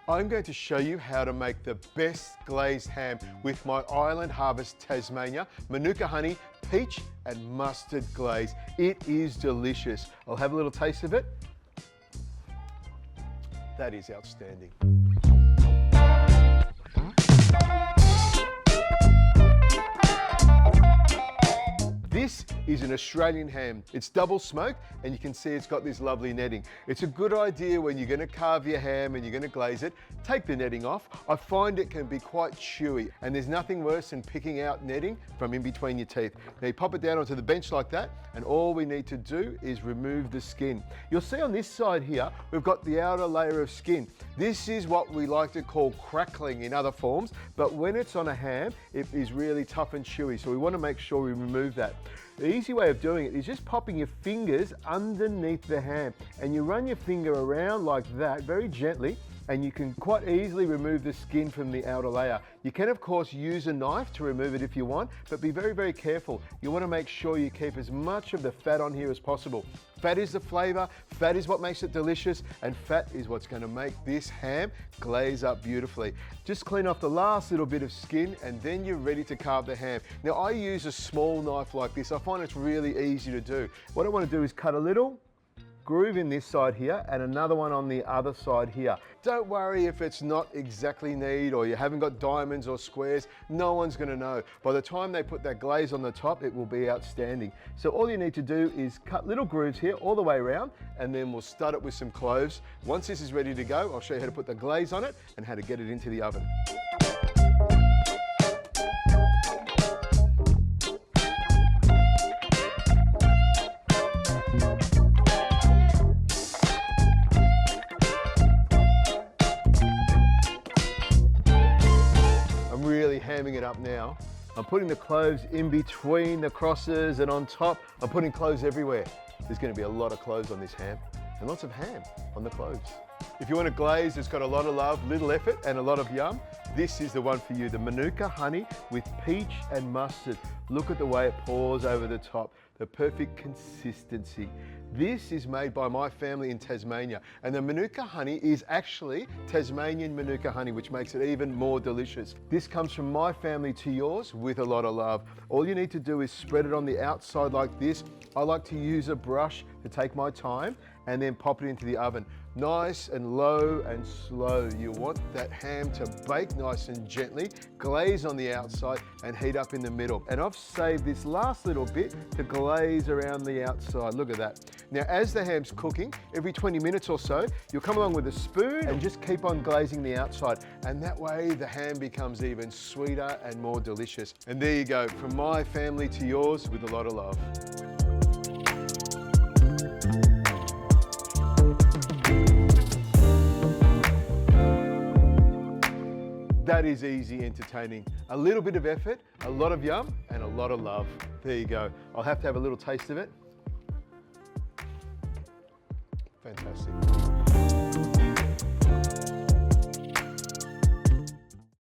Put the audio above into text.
I'm going to show you how to make the best glazed ham with my Island Harvest Tasmania Manuka honey, peach and mustard glaze. It is delicious. I'll have a little taste of it. That is outstanding. This is an Australian ham. It's double smoked and you can see it's got this lovely netting. It's a good idea when you're going to carve your ham and you're going to glaze it, take the netting off. I find it can be quite chewy and there's nothing worse than picking out netting from in between your teeth. Now you pop it down onto the bench like that and all we need to do is remove the skin. You'll see on this side here, we've got the outer layer of skin. This is what we like to call crackling in other forms, but when it's on a ham, it is really tough and chewy. So we want to make sure we remove that. The easy way of doing it is just popping your fingers underneath the ham and you run your finger around like that very gently and you can quite easily remove the skin from the outer layer. You can of course use a knife to remove it if you want, but be very, very careful. You want to make sure you keep as much of the fat on here as possible. Fat is the flavour, fat is what makes it delicious, and fat is what's going to make this ham glaze up beautifully. Just clean off the last little bit of skin and then you're ready to carve the ham. Now I use a small knife like this. I find it's really easy to do. What I want to do is cut a little groove in this side here and another one on the other side here. Don't worry if it's not exactly neat or you haven't got diamonds or squares, no one's going to know. By the time they put that glaze on the top, it will be outstanding. So all you need to do is cut little grooves here all the way around and then we'll stud it with some cloves. Once this is ready to go, I'll show you how to put the glaze on it and how to get it into the oven. Hamming it up now. I'm putting the cloves in between the crosses and on top. I'm putting cloves everywhere. There's going to be a lot of cloves on this ham and lots of ham on the cloves. If you want a glaze that's got a lot of love, little effort and a lot of yum, this is the one for you. The Manuka honey with peach and mustard. Look at the way it pours over the top. The perfect consistency. This is made by my family in Tasmania and the Manuka honey is actually Tasmanian Manuka honey, which makes it even more delicious. This comes from my family to yours with a lot of love. All you need to do is spread it on the outside like this. I like to use a brush to take my time and then pop it into the oven. Nice and low and slow. You want that ham to bake nice and gently, glaze on the outside and heat up in the middle. And I've saved this last little bit to glaze around the outside. Look at that. Now, as the ham's cooking, every 20 minutes or so, you'll come along with a spoon and just keep on glazing the outside. And that way the ham becomes even sweeter and more delicious. And there you go, from my family to yours with a lot of love. That is easy entertaining. A little bit of effort, a lot of yum, and a lot of love. There you go. I'll have to have a little taste of it. Fantastic.